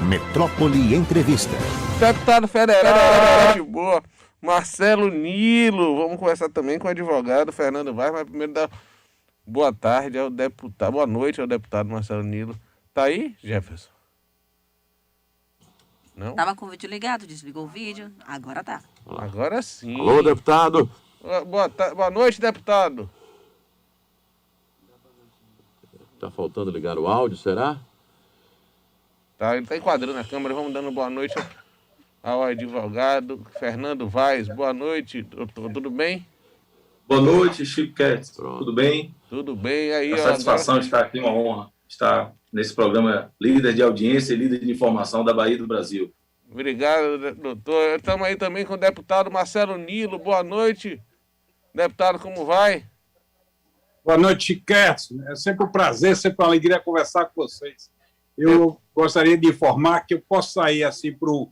Metrópole Entrevista. Deputado federal, de boa, Marcelo Nilo. Vamos conversar também com o advogado Fernando Vaz, mas primeiro dar boa tarde ao deputado, boa noite ao deputado Marcelo Nilo. Tá aí, Jefferson? Não? Tava com o vídeo ligado, desligou o vídeo, agora tá. Agora sim. Alô, deputado. Boa noite, deputado. Tá faltando ligar o áudio, será? Tá, ele tá enquadrando a câmera. Vamos dando boa noite ao advogado Fernando Vaz. Boa noite, doutor. Tudo bem? Boa noite, Chico Ketz. Tudo bem? Tudo bem. Aí, a satisfação de estar aqui, uma honra estar nesse programa líder de audiência e líder de informação da Bahia do Brasil. Obrigado, doutor. Estamos aí também com o deputado Marcelo Nilo. Boa noite. Deputado, como vai? Boa noite, Chiquete. É sempre um prazer, sempre uma alegria conversar com vocês. Eu gostaria de informar que eu posso sair assim por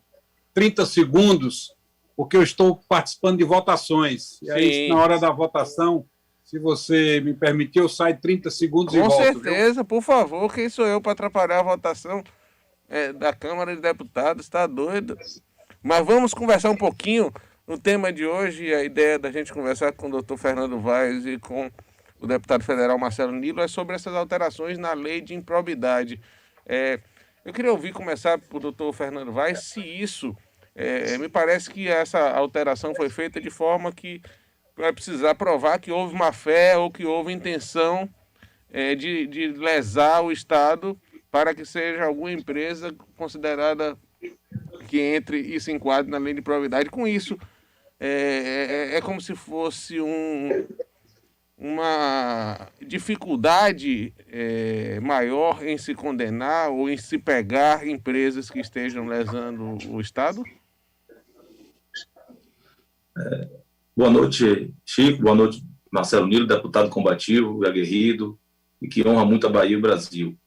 30 segundos, porque eu estou participando de votações. E aí, na hora da votação, se você me permitir, eu saio 30 segundos e volto. Com certeza, por favor. Quem sou eu para atrapalhar a votação da Câmara de Deputados? Está doido? Mas vamos conversar um pouquinho no tema de hoje. A ideia da gente conversar com o doutor Fernando Vaz e com o deputado federal Marcelo Nilo é sobre essas alterações na lei de improbidade. Eu queria começar por doutor Fernando Vaz, se isso, me parece que essa alteração foi feita de forma que vai precisar provar que houve má fé ou que houve intenção de lesar o Estado para que seja alguma empresa considerada que entre e se enquadre na lei de improbidade. Com isso, é como se fosse uma dificuldade maior em se condenar ou em se pegar empresas que estejam lesando o Estado? Boa noite, Chico. Boa noite, Marcelo Nilo, deputado combativo e aguerrido, e que honra muito a Bahia e o Brasil.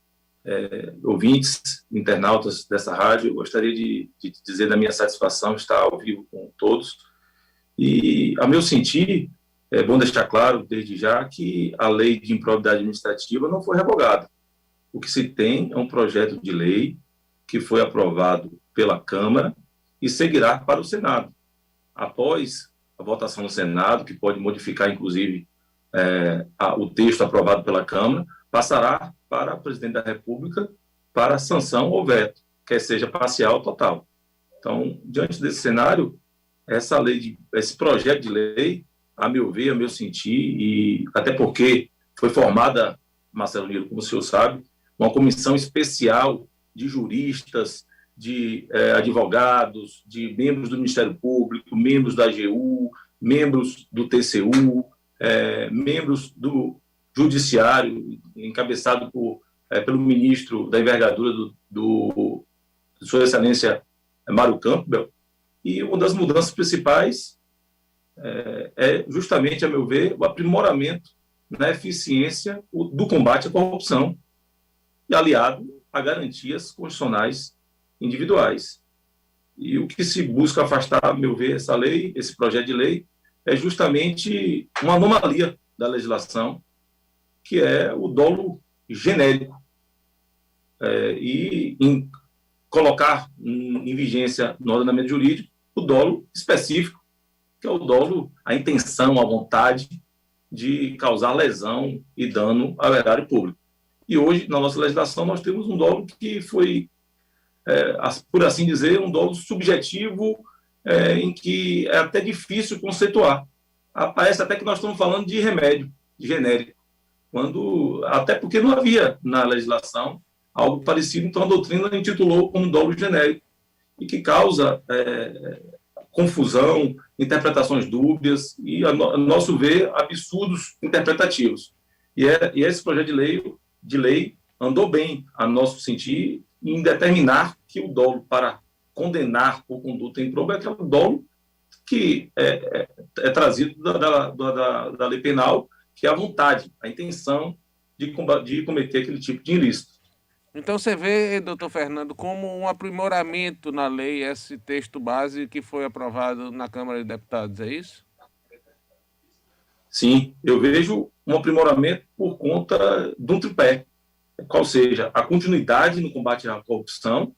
Ouvintes, internautas dessa rádio, eu gostaria de dizer da minha satisfação estar ao vivo com todos. E, a meu sentir, é bom deixar claro, desde já, que a lei de improbidade administrativa não foi revogada. O que se tem é um projeto de lei que foi aprovado pela Câmara e seguirá para o Senado. Após a votação no Senado, que pode modificar, inclusive, o texto aprovado pela Câmara, passará para o presidente da República para sanção ou veto, quer seja parcial ou total. Então, diante desse cenário, esse projeto de lei, a meu ver, a meu sentir, e até porque foi formada, Marcelo Nilo, como o senhor sabe, uma comissão especial de juristas, de advogados, de membros do Ministério Público, membros da AGU, membros do TCU, membros do Judiciário, encabeçado pelo ministro da envergadura de Sua Excelência Mário Campbell. E uma das mudanças principais é justamente, a meu ver, o aprimoramento na eficiência do combate à corrupção e aliado a garantias constitucionais individuais. E o que se busca afastar, a meu ver, esse projeto de lei, é justamente uma anomalia da legislação, que é o dolo genérico, e em colocar em vigência no ordenamento jurídico o dolo específico, que é o dolo, a intenção, a vontade de causar lesão e dano ao erário público. E hoje, na nossa legislação, nós temos um dolo que foi, por assim dizer, um dolo subjetivo, em que é até difícil conceituar. Parece até que nós estamos falando de remédio genérico, até porque não havia na legislação algo parecido, então a doutrina intitulou como dolo genérico, e que causa confusão, interpretações dúbias e, a nosso ver, absurdos interpretativos. E esse projeto de lei andou bem, a nosso sentir, em determinar que o dolo para condenar por conduta improba é aquele dolo que é trazido da lei penal, que é a vontade, a intenção de cometer aquele tipo de ilícito. Então você vê, doutor Fernando, como um aprimoramento na lei esse texto base que foi aprovado na Câmara de Deputados, é isso? Sim, eu vejo um aprimoramento por conta de um tripé, qual seja a continuidade no combate à corrupção,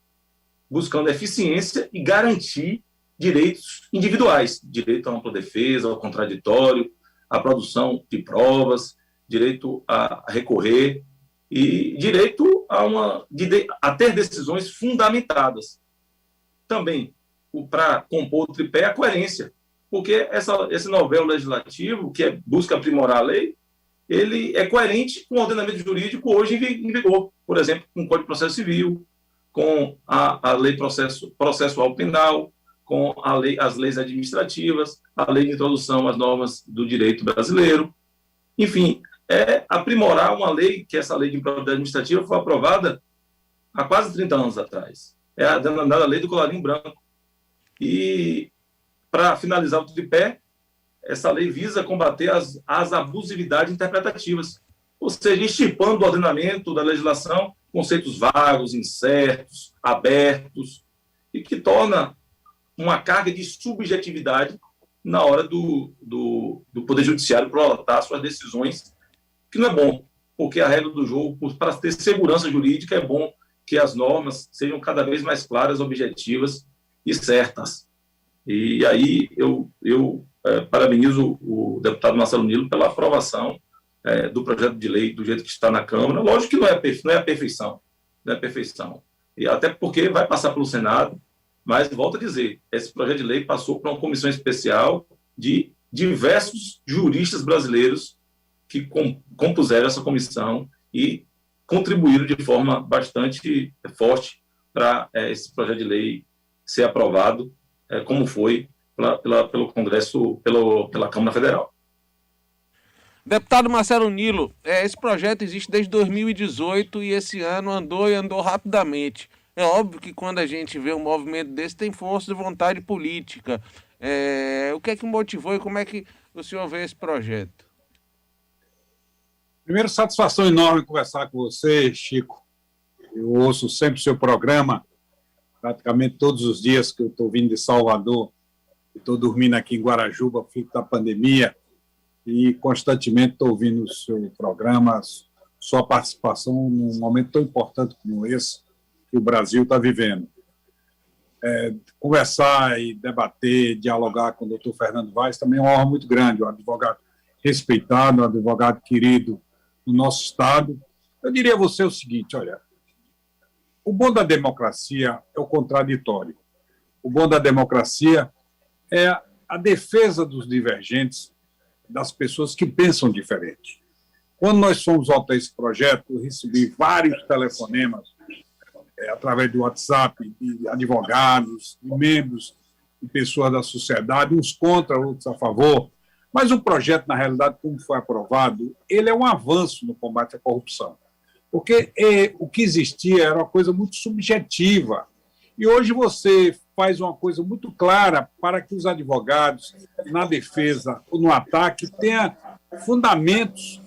buscando eficiência e garantir direitos individuais, direito à ampla defesa, ao contraditório, à produção de provas, direito a recorrer e direito a ter decisões fundamentadas. Também, para compor o tripé, a coerência, porque esse novelo legislativo, que busca aprimorar a lei, ele é coerente com o ordenamento jurídico hoje em vigor, por exemplo, com o Código de Processo Civil, com a lei processual penal, com as leis administrativas, a lei de introdução às normas do direito brasileiro. Enfim, é aprimorar uma lei, que essa lei de improbidade administrativa foi aprovada há quase 30 anos atrás. É a denominada Lei do Colarinho Branco. E, para finalizar o tripé, essa lei visa combater as abusividades interpretativas, ou seja, estipando do ordenamento, da legislação, conceitos vagos, incertos, abertos, e que torna uma carga de subjetividade na hora do Poder Judiciário prolatar suas decisões, que não é bom, porque a regra do jogo, para ter segurança jurídica, é bom que as normas sejam cada vez mais claras, objetivas e certas. E aí eu parabenizo o deputado Marcelo Nilo pela aprovação do projeto de lei do jeito que está na Câmara. Lógico que não é a perfeição, não é a perfeição. E até porque vai passar pelo Senado, mas, volto a dizer, esse projeto de lei passou por uma comissão especial de diversos juristas brasileiros que compuseram essa comissão e contribuíram de forma bastante forte para esse projeto de lei ser aprovado, como foi pelo Congresso, pela Câmara Federal. Deputado Marcelo Nilo, esse projeto existe desde 2018 e esse ano andou rapidamente. É óbvio que quando a gente vê um movimento desse, tem força de vontade política. O que é que motivou e como é que o senhor vê esse projeto? Primeiro, satisfação enorme conversar com você, Chico. Eu ouço sempre o seu programa, praticamente todos os dias que eu estou vindo de Salvador. Estou dormindo aqui em Guarajuba, filho da pandemia, e constantemente estou ouvindo o seu programa, sua participação num momento tão importante como esse que o Brasil está vivendo. Conversar e debater, dialogar com o doutor Fernando Vaz também é uma honra muito grande, um advogado respeitado, um advogado querido no nosso Estado. Eu diria a você o seguinte, olha, o bom da democracia é o contraditório. O bom da democracia é a defesa dos divergentes, das pessoas que pensam diferente. Quando nós fomos votar esse projeto, eu recebi vários telefonemas através do WhatsApp, de advogados, de membros, de pessoas da sociedade, uns contra, outros a favor. Mas o projeto, na realidade, como foi aprovado, ele é um avanço no combate à corrupção. Porque o que existia era uma coisa muito subjetiva. E hoje você faz uma coisa muito clara para que os advogados, na defesa ou no ataque, tenham fundamentos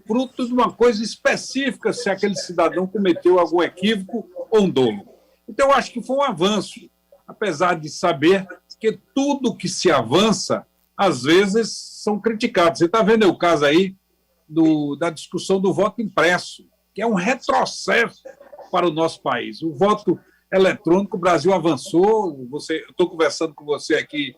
fruto de uma coisa específica, se aquele cidadão cometeu algum equívoco ou um dolo. Então, eu acho que foi um avanço, apesar de saber que tudo que se avança, às vezes, são criticados. Você está vendo o caso aí da discussão do voto impresso, que é um retrocesso para o nosso país. O voto eletrônico, o Brasil avançou. Eu estou conversando com você aqui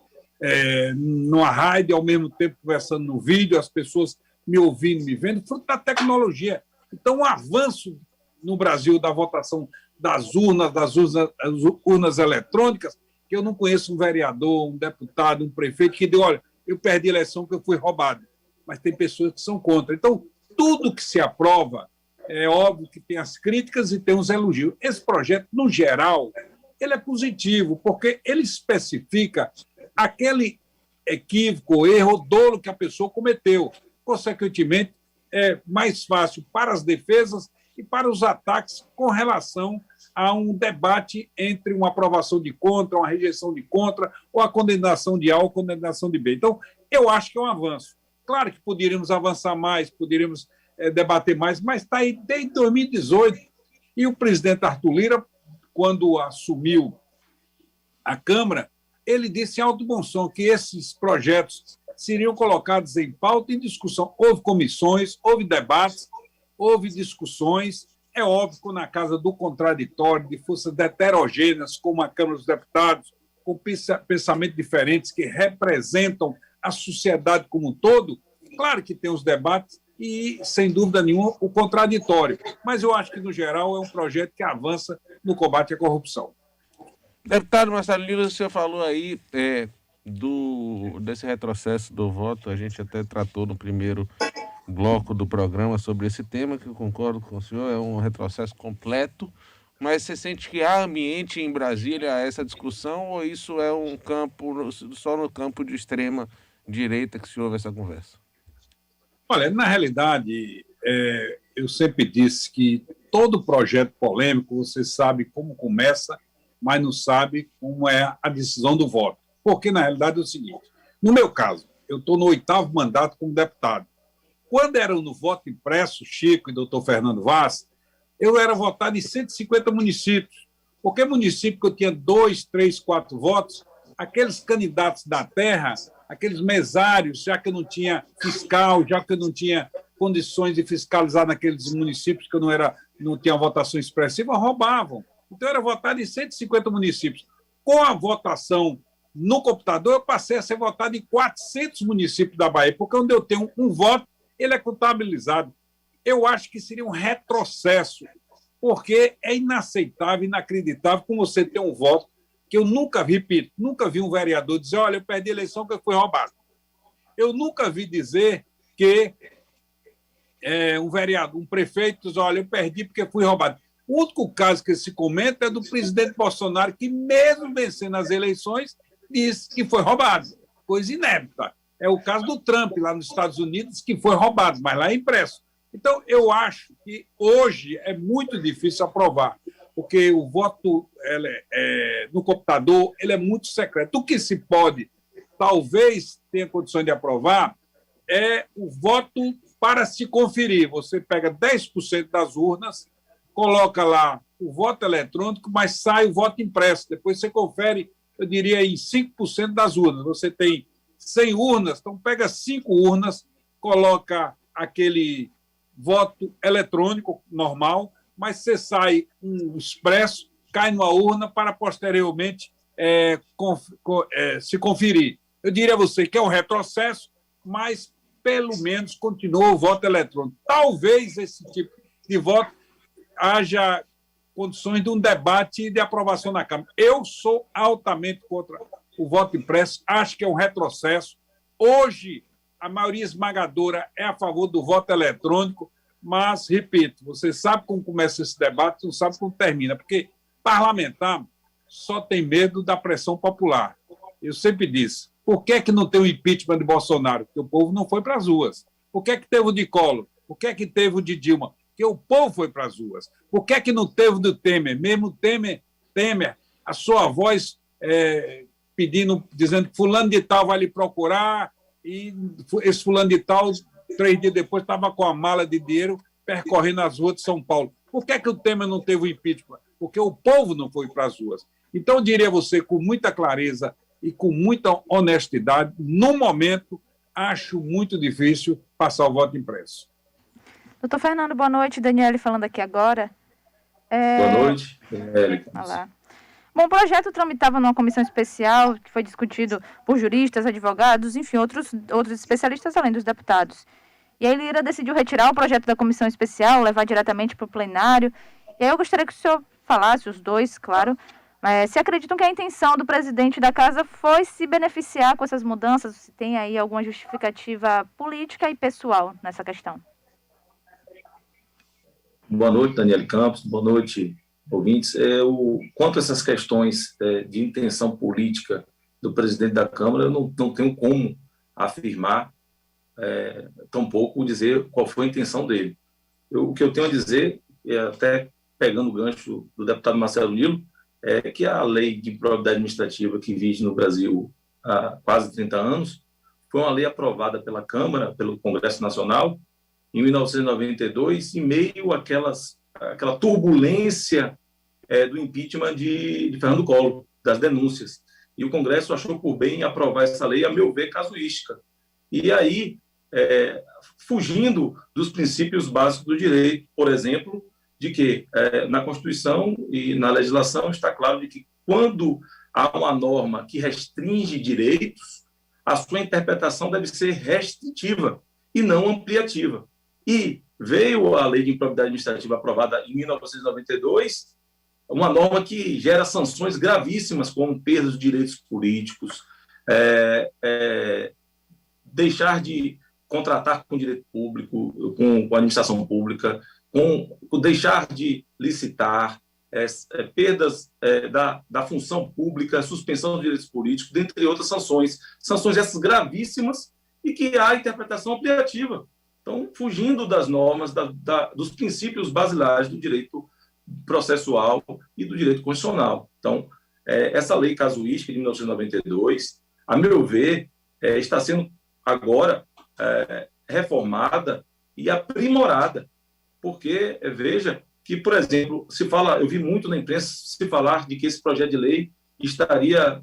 numa rádio, ao mesmo tempo conversando no vídeo, as pessoas me ouvindo, me vendo, fruto da tecnologia. Então, o avanço no Brasil da votação das urnas eletrônicas, que eu não conheço um vereador, um deputado, um prefeito que deu, olha, eu perdi a eleição porque eu fui roubado. Mas tem pessoas que são contra. Então, tudo que se aprova, é óbvio que tem as críticas e tem os elogios. Esse projeto, no geral, ele é positivo, porque ele especifica aquele equívoco, erro ou dolo que a pessoa cometeu. Consequentemente, é mais fácil para as defesas e para os ataques com relação a um debate entre uma aprovação de contra, uma rejeição de contra, ou a condenação de A ou condenação de B. Então, eu acho que é um avanço. Claro que poderíamos avançar mais, poderíamos debater mais, mas está aí desde 2018. E o presidente Arthur Lira, quando assumiu a Câmara, ele disse em alto bom som que esses projetos seriam colocados em pauta e em discussão. Houve comissões, houve debates, houve discussões, É óbvio que na casa do contraditório, de forças heterogêneas, como a Câmara dos Deputados, com pensamentos diferentes que representam a sociedade como um todo, claro que tem os debates e, sem dúvida nenhuma, o contraditório. Mas eu acho que, no geral, é um projeto que avança no combate à corrupção. Deputado Marcelo Nilo, o senhor falou aí desse retrocesso do voto, a gente até tratou no primeiro bloco do programa sobre esse tema, que eu concordo com o senhor, é um retrocesso completo, mas você sente que há ambiente em Brasília a essa discussão, ou isso é um campo, só no campo de extrema direita que se ouve essa conversa? Olha, na realidade, eu sempre disse que todo projeto polêmico, você sabe como começa, mas não sabe como é a decisão do voto. Porque, na realidade, é o seguinte, no meu caso, eu estou no 8º mandato como deputado. Quando era no voto impresso, Chico e doutor Fernando Vaz, eu era votado em 150 municípios. Qualquer município que eu tinha 2, 3, 4 votos, aqueles candidatos da terra, aqueles mesários, já que eu não tinha fiscal, já que eu não tinha condições de fiscalizar naqueles municípios que eu não tinha votação expressiva, roubavam. Então, eu era votado em 150 municípios. Com a votação no computador, eu passei a ser votado em 400 municípios da Bahia, porque onde eu tenho um voto, ele é contabilizado. Eu acho que seria um retrocesso, porque é inaceitável, inacreditável como você ter um voto que eu nunca vi, repito, nunca vi um vereador dizer, olha, eu perdi a eleição porque foi roubado. Eu nunca vi dizer que um vereador, um prefeito diz, olha, eu perdi porque fui roubado. O único caso que se comenta é do presidente Bolsonaro, que mesmo vencendo as eleições, disse que foi roubado. Coisa inédita. É o caso do Trump, lá nos Estados Unidos, que foi roubado, mas lá é impresso. Então, eu acho que hoje é muito difícil aprovar, porque o voto no computador ele é muito secreto. O que se pode, talvez tenha condições de aprovar, é o voto para se conferir. Você pega 10% das urnas, coloca lá o voto eletrônico, mas sai o voto impresso. Depois você confere, eu diria, em 5% das urnas. Você tem 100 urnas, então pega 5 urnas, coloca aquele voto eletrônico normal, mas você sai um expresso, cai numa urna para posteriormente se conferir. Eu diria a você que é um retrocesso, mas pelo menos continua o voto eletrônico. Talvez esse tipo de voto haja condições de um debate e de aprovação na Câmara. Eu sou altamente contra o voto impresso, acho que é um retrocesso. Hoje, a maioria esmagadora é a favor do voto eletrônico, mas, repito, você sabe como começa esse debate, não sabe como termina, porque parlamentar só tem medo da pressão popular. Eu sempre disse, por que não tem o impeachment de Bolsonaro? Porque o povo não foi para as ruas. Por que teve o de Collor? Por que teve o de Dilma? Porque o povo foi para as ruas. Por que não teve o do Temer? Mesmo Temer, a sua voz dizendo que fulano de tal vai lhe procurar, e esse fulano de tal, 3 dias depois, estava com a mala de dinheiro percorrendo as ruas de São Paulo. Por que o Temer não teve o impeachment? Porque o povo não foi para as ruas. Então, eu diria a você, com muita clareza e com muita honestidade, no momento, acho muito difícil passar o voto impresso. Doutor Fernando, boa noite. Daniele falando aqui agora. Boa noite, Daniele. Olá. Bom, o projeto tramitava numa comissão especial que foi discutido por juristas, advogados, enfim, outros especialistas além dos deputados. E aí Lira decidiu retirar o projeto da comissão especial, levar diretamente para o plenário. E aí eu gostaria que o senhor falasse, os dois, claro, se acreditam que a intenção do presidente da casa foi se beneficiar com essas mudanças, se tem aí alguma justificativa política e pessoal nessa questão. Boa noite, Daniele Campos. Boa noite, ouvintes. Quanto a essas questões de intenção política do presidente da Câmara, eu não tenho como afirmar, tampouco dizer qual foi a intenção dele. O que eu tenho a dizer, até pegando o gancho do deputado Marcelo Nilo, é que a lei de improbidade administrativa que vige no Brasil há quase 30 anos foi uma lei aprovada pela Câmara, pelo Congresso Nacional, em 1992, em meio àquela turbulência do impeachment de Fernando Collor, das denúncias. E o Congresso achou por bem aprovar essa lei, a meu ver, casuística. E aí, fugindo dos princípios básicos do direito, por exemplo, de que na Constituição e na legislação está claro de que quando há uma norma que restringe direitos, a sua interpretação deve ser restritiva e não ampliativa. E veio a Lei de Improbidade Administrativa aprovada em 1992, uma norma que gera sanções gravíssimas, como perda de direitos políticos, deixar de contratar com direito público, com a administração pública, deixar de licitar, perdas da função pública, suspensão de direitos políticos, dentre outras sanções. Sanções essas gravíssimas e que há interpretação ampliativa. Então, fugindo das normas, dos princípios basilares do direito processual e do direito constitucional. Então, essa lei casuística de 1992, a meu ver, está sendo agora reformada e aprimorada, porque, veja, que, por exemplo, eu vi muito na imprensa se falar de que esse projeto de lei estaria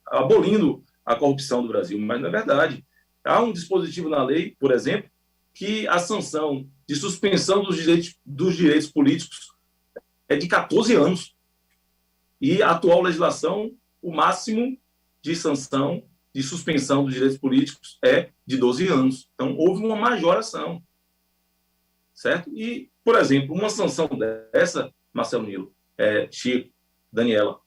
abolindo a corrupção do Brasil, mas não é verdade. Há um dispositivo na lei, por exemplo, que a sanção de suspensão dos direitos políticos é de 14 anos. E a atual legislação, o máximo de sanção de suspensão dos direitos políticos é de 12 anos. Então, houve uma majoração. Certo? E, por exemplo, uma sanção dessa, Marcelo Nilo, Chico, Daniela,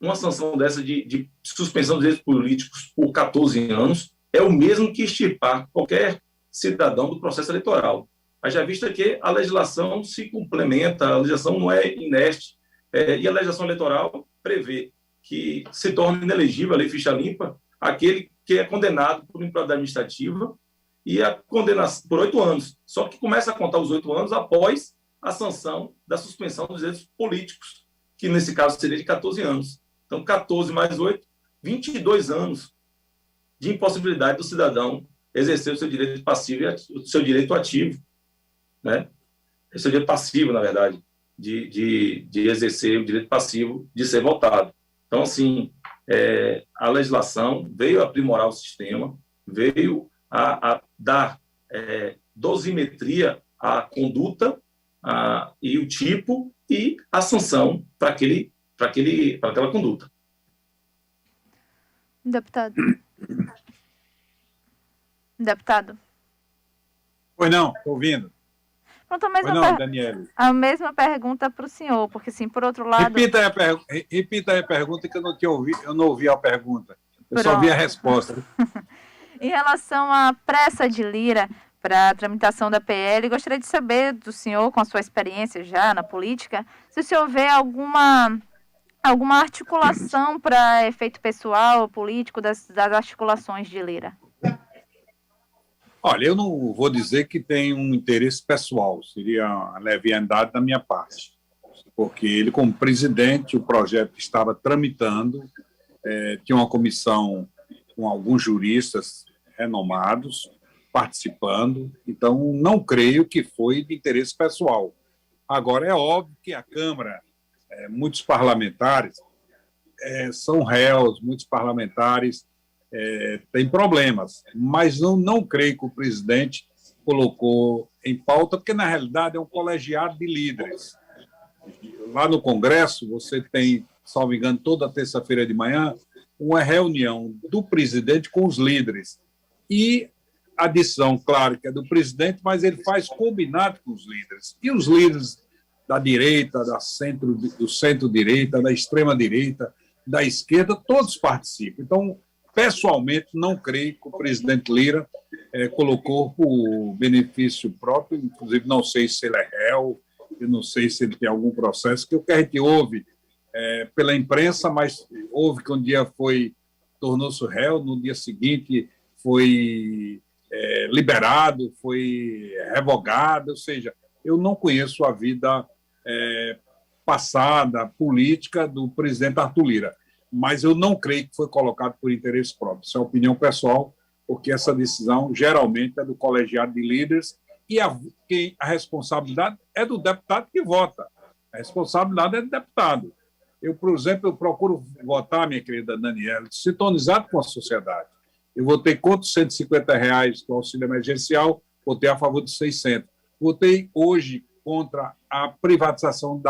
uma sanção dessa de suspensão dos direitos políticos por 14 anos é o mesmo que extirpar qualquer cidadão do processo eleitoral. Haja vista que a legislação se complementa, a legislação não é inerte, e a legislação eleitoral prevê que se torne inelegível a lei ficha limpa aquele que é condenado por improbidade administrativa e a condenação por 8 anos. Só que começa a contar os 8 anos após a sanção da suspensão dos direitos políticos, que nesse caso seria de 14 anos. Então, 14 mais 8, 22 anos de impossibilidade do cidadão exercer o seu direito passivo e o seu direito ativo, né? O seu direito passivo, na verdade, de exercer o direito passivo de ser votado. Então, assim, a legislação veio aprimorar o sistema, veio a dar dosimetria à conduta e o tipo e a sanção para aquela conduta. Deputado. Deputado. Pois não, estou ouvindo. Pronto, Daniele. a mesma pergunta para o senhor, porque, assim, por outro lado... Repita aí a pergunta, que eu não ouvi a pergunta. Eu só vi a resposta. Em relação à pressa de Lira para a tramitação da PL, gostaria de saber do senhor, com a sua experiência já na política, se o senhor vê alguma articulação para efeito pessoal, político, das articulações de Lira. Olha, eu não vou dizer que tem um interesse pessoal, seria uma leviandade da minha parte, porque ele, como presidente, o projeto estava tramitando, tinha uma comissão com alguns juristas renomados participando, então não creio que foi de interesse pessoal. Agora, é óbvio que a Câmara, muitos parlamentares são réus, muitos parlamentares têm problemas, mas não creio que o presidente colocou em pauta, porque, na realidade, é um colegiado de líderes. Lá no Congresso, você tem, salvo engano, toda terça-feira de manhã, uma reunião do presidente com os líderes. E a decisão, claro, que é do presidente, mas ele faz combinado com os líderes. E os líderes da direita, do centro-direita, da extrema-direita, da esquerda, todos participam. Então, pessoalmente, não creio que o presidente Lira colocou por benefício próprio, inclusive não sei se ele é réu, eu não sei se ele tem algum processo, que o que a gente ouve pela imprensa, mas houve que um dia tornou-se réu, no dia seguinte foi liberado, foi revogado, ou seja, eu não conheço a vida passada, política do presidente Arthur Lira, mas eu não creio que foi colocado por interesse próprio. Isso é opinião pessoal, porque essa decisão geralmente é do colegiado de líderes e a responsabilidade é do deputado que vota. A responsabilidade é do deputado. Eu, por exemplo, procuro votar, minha querida Daniela, sintonizado com a sociedade. Eu votei contra os R$150 do auxílio emergencial, votei a favor de 600. Votei hoje contra a privatização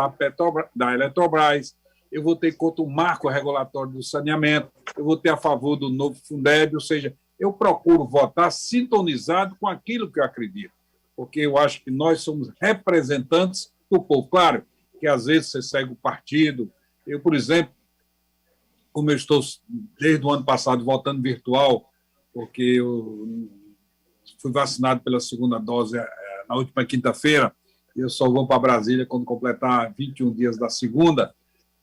da Eletrobras, eu votei contra o marco regulatório do saneamento, eu votei a favor do novo Fundeb, ou seja, eu procuro votar sintonizado com aquilo que eu acredito, porque eu acho que nós somos representantes do povo. Claro que às vezes você segue o partido. Eu, por exemplo, como eu estou desde o ano passado votando virtual, porque eu fui vacinado pela segunda dose na última quinta-feira, eu só vou para Brasília quando completar 21 dias da segunda,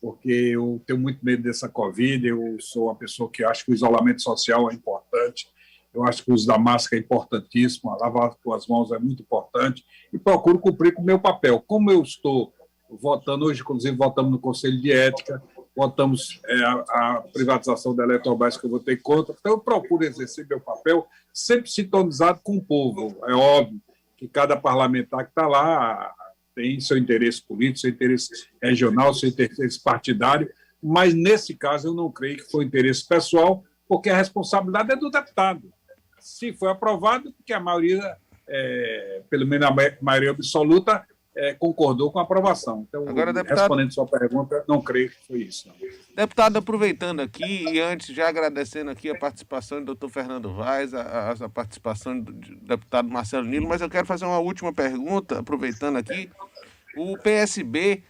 porque eu tenho muito medo dessa Covid, eu sou uma pessoa que acho que o isolamento social é importante, eu acho que o uso da máscara é importantíssimo, a lavar as mãos é muito importante, e procuro cumprir com o meu papel. Como eu estou votando hoje, inclusive votamos no Conselho de Ética, votamos a privatização da Eletrobras, que eu votei contra, então eu procuro exercer meu papel sempre sintonizado com o povo. É óbvio que cada parlamentar que está lá tem seu interesse político, seu interesse regional, seu interesse partidário, mas nesse caso eu não creio que foi interesse pessoal, porque a responsabilidade é do deputado. Se foi aprovado, porque a maioria, pelo menos a maioria absoluta, concordou com a aprovação. Então, agora, deputado, respondendo a sua pergunta, não creio que foi isso. Não. Deputado, aproveitando aqui, e antes já agradecendo aqui a participação do doutor Fernando Vaz, a participação do deputado Marcelo Nilo, mas eu quero fazer uma última pergunta, aproveitando aqui. O PSB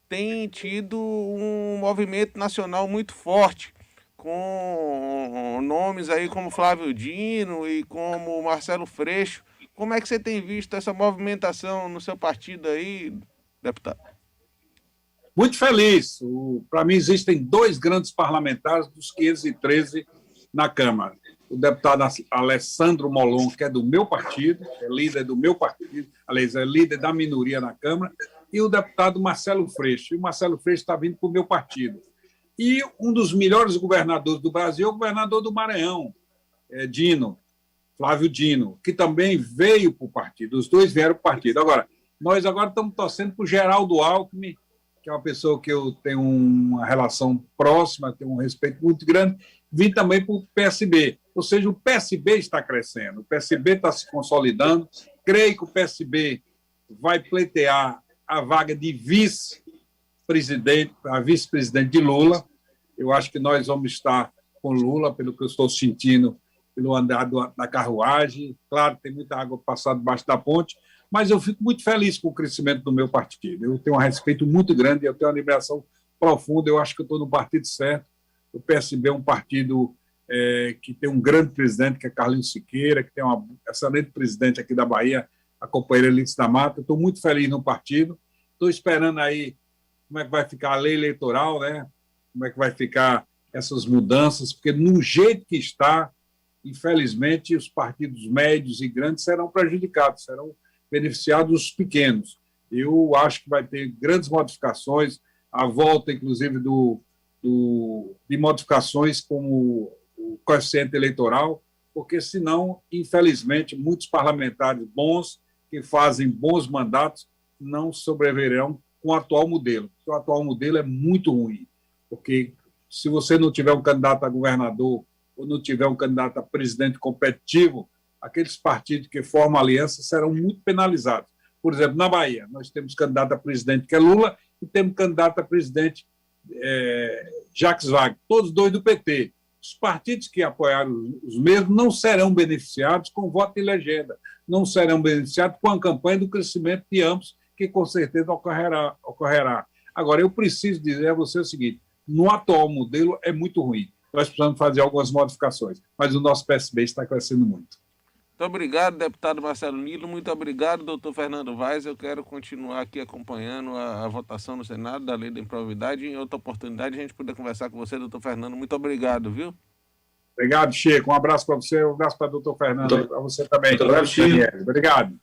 tem tido um movimento nacional muito forte, com nomes aí como Flávio Dino e como Marcelo Freixo. Como é que você tem visto essa movimentação no seu partido aí, deputado? Muito feliz. Para mim, existem 2 grandes parlamentares dos 513 na Câmara. O deputado Alessandro Molon, que é do meu partido, é líder do meu partido, aliás, é líder da minoria na Câmara, e o deputado Marcelo Freixo. E o Marcelo Freixo está vindo para o meu partido. E um dos melhores governadores do Brasil é o governador do Maranhão, Flávio Dino, que também veio para o partido. Os 2 vieram para o partido. Agora, nós estamos torcendo para o Geraldo Alckmin, que é uma pessoa que eu tenho uma relação próxima, tenho um respeito muito grande, vim também para o PSB. Ou seja, o PSB está crescendo, o PSB está se consolidando. Creio que o PSB vai pleitear a vaga de vice-presidente, a vice-presidente de Lula. Eu acho que nós vamos estar com Lula, pelo que eu estou sentindo, pelo andar da carruagem. Claro, tem muita água passada debaixo da ponte, mas eu fico muito feliz com o crescimento do meu partido. Eu tenho um respeito muito grande, eu tenho uma admiração profunda, eu acho que eu estou no partido certo. O PSB é um partido que tem um grande presidente, que é Carlinhos Siqueira, que tem uma excelente presidente aqui da Bahia, a companheira Elice da Mata. Estou muito feliz no partido. Estou esperando aí como é que vai ficar a lei eleitoral, né? Como é que vai ficar essas mudanças, porque no jeito que está, infelizmente, os partidos médios e grandes serão prejudicados, serão beneficiados os pequenos. Eu acho que vai ter grandes modificações, a volta, inclusive, de modificações como o coeficiente eleitoral, porque, senão, infelizmente, muitos parlamentares bons, que fazem bons mandatos, não sobreviverão com o atual modelo. Porque o atual modelo é muito ruim, porque se você não tiver um candidato a governador ou não tiver um candidato a presidente competitivo, aqueles partidos que formam aliança serão muito penalizados. Por exemplo, na Bahia, nós temos candidato a presidente, que é Lula, e temos candidato a presidente Jacques Wagner, todos 2 do PT. Os partidos que apoiaram os mesmos não serão beneficiados com voto de legenda, não serão beneficiados com a campanha do crescimento de ambos, que com certeza ocorrerá. Agora, eu preciso dizer a você o seguinte, no atual modelo é muito ruim. Nós precisamos fazer algumas modificações, mas o nosso PSB está crescendo muito. Muito obrigado, deputado Marcelo Nilo. Muito obrigado, doutor Fernando Vaz. Eu quero continuar aqui acompanhando a votação no Senado da Lei da Improbidade. Em outra oportunidade, a gente poder conversar com você, doutor Fernando. Muito obrigado, viu? Obrigado, Chico. Um abraço para você, um abraço para o doutor Fernando e para você também. Muito obrigado, Chico. Obrigado.